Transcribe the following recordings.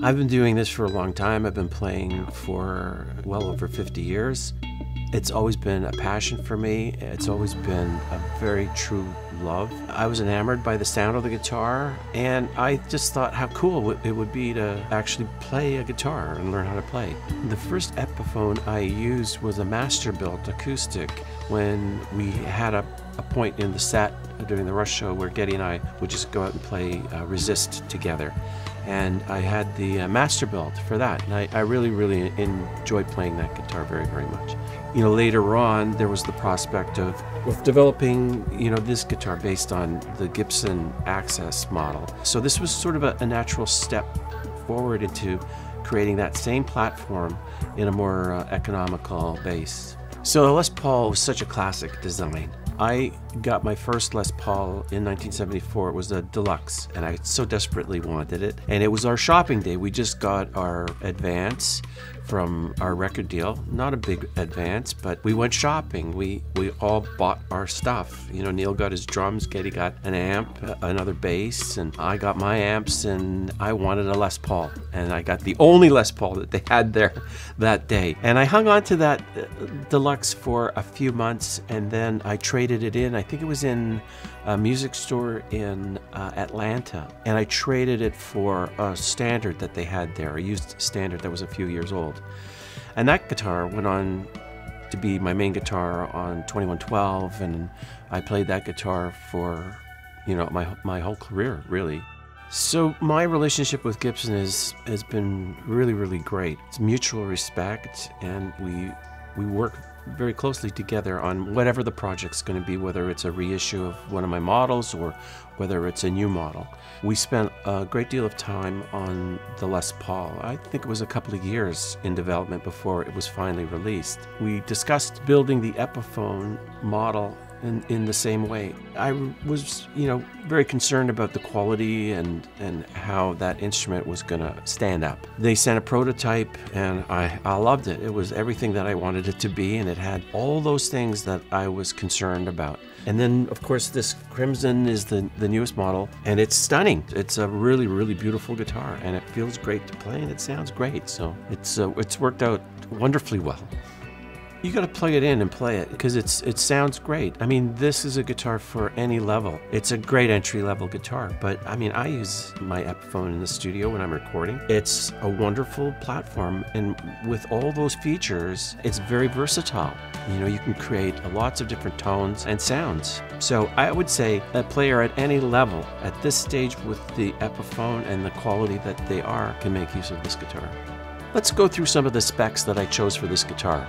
I've been doing this for a long time. I've been playing for well over 50 years. It's always been a passion for me. It's always been a very true love. I was enamored by the sound of the guitar, and I just thought how cool it would be to actually play a guitar and learn how to play. The first Epiphone I used was a Masterbuilt acoustic when we had a point in the set during the Rush show where Geddy and I would just go out and play Resist together. And I had the Masterbuilt for that, and I really enjoyed playing that guitar very much. You know, later on there was the prospect of developing, you know, this guitar based on the Gibson Access model. So this was sort of a natural step forward into creating that same platform in a more economical base. So the Les Paul was such a classic design. I got my first Les Paul in 1974. It was a deluxe, and I so desperately wanted it. And it was our shopping day. We just got our advance from our record deal. Not a big advance, but we went shopping. We all bought our stuff. You know, Neil got his drums, Geddy got an amp, another bass, and I got my amps, and I wanted a Les Paul. And I got the only Les Paul that they had there that day. And I hung on to that deluxe for a few months, and then I traded it in. I think it was in a music store in Atlanta, and I traded it for a standard that they had there, a used standard that was a few years old. And that guitar went on to be my main guitar on 2112, and I played that guitar for, you know, my whole career, really. So my relationship with Gibson has been really great. It's mutual respect, and we work very closely together on whatever the project's going to be, whether it's a reissue of one of my models or whether it's a new model. We spent a great deal of time on the Les Paul. I think it was a couple of years in development before it was finally released. We discussed building the Epiphone model in the same way. I was, you know, very concerned about the quality and how that instrument was gonna stand up. They sent a prototype, and I loved it. It was everything that I wanted it to be, and it had all those things that I was concerned about. And then, of course, this Crimson is the newest model, and it's stunning. It's a really beautiful guitar, and it feels great to play, and it sounds great. So it's worked out wonderfully well. You got to plug it in and play it because it sounds great. I mean, this is a guitar for any level. It's a great entry-level guitar, but I mean, I use my Epiphone in the studio when I'm recording. It's a wonderful platform, and with all those features, it's very versatile. You know, you can create lots of different tones and sounds. So I would say a player at any level at this stage with the Epiphone and the quality that they are can make use of this guitar. Let's go through some of the specs that I chose for this guitar.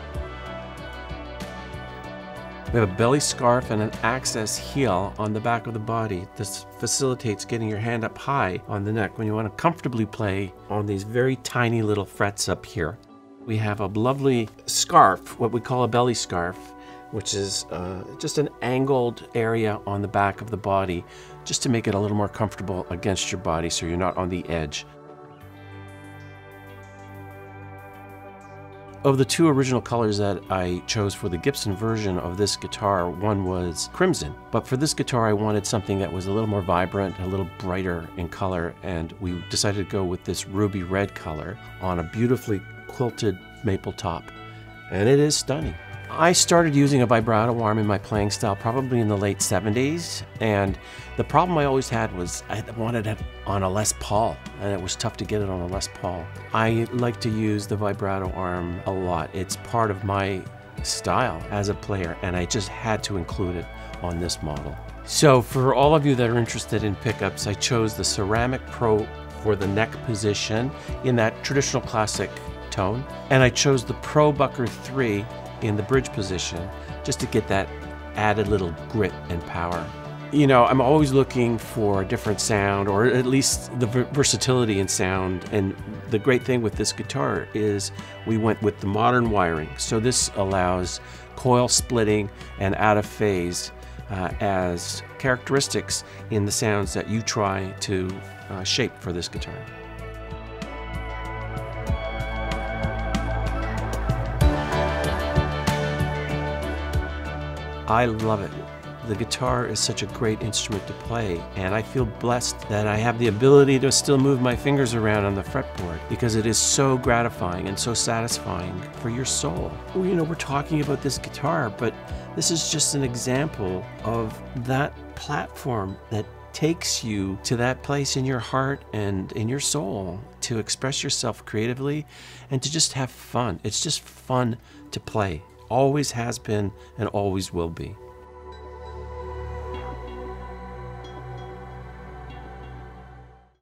We have a belly scarf and an access heel on the back of the body. This facilitates getting your hand up high on the neck when you want to comfortably play on these very tiny little frets up here. We have a lovely scarf, what we call a belly scarf, which is just an angled area on the back of the body, just to make it a little more comfortable against your body so you're not on the edge. Of the two original colors that I chose for the Gibson version of this guitar, one was Crimson. But for this guitar, I wanted something that was a little more vibrant, a little brighter in color, and we decided to go with this ruby red color on a beautifully quilted maple top. And it is stunning. I started using a vibrato arm in my playing style probably in the late 70s, and the problem I always had was I wanted it on a Les Paul, and it was tough to get it on a Les Paul. I like to use the vibrato arm a lot. It's part of my style as a player, and I just had to include it on this model. So for all of you that are interested in pickups, I chose the Ceramic Pro for the neck position in that traditional classic tone, and I chose the Pro Bucker 3 in the bridge position just to get that added little grit and power. You know, I'm always looking for a different sound, or at least the versatility in sound, and the great thing with this guitar is we went with the modern wiring. So this allows coil splitting and out of phase as characteristics in the sounds that you try to shape for this guitar. I love it. The guitar is such a great instrument to play, and I feel blessed that I have the ability to still move my fingers around on the fretboard because it is so gratifying and so satisfying for your soul. We're talking about this guitar, but this is just an example of that platform that takes you to that place in your heart and in your soul to express yourself creatively and to just have fun. It's just fun to play. Always has been and always will be.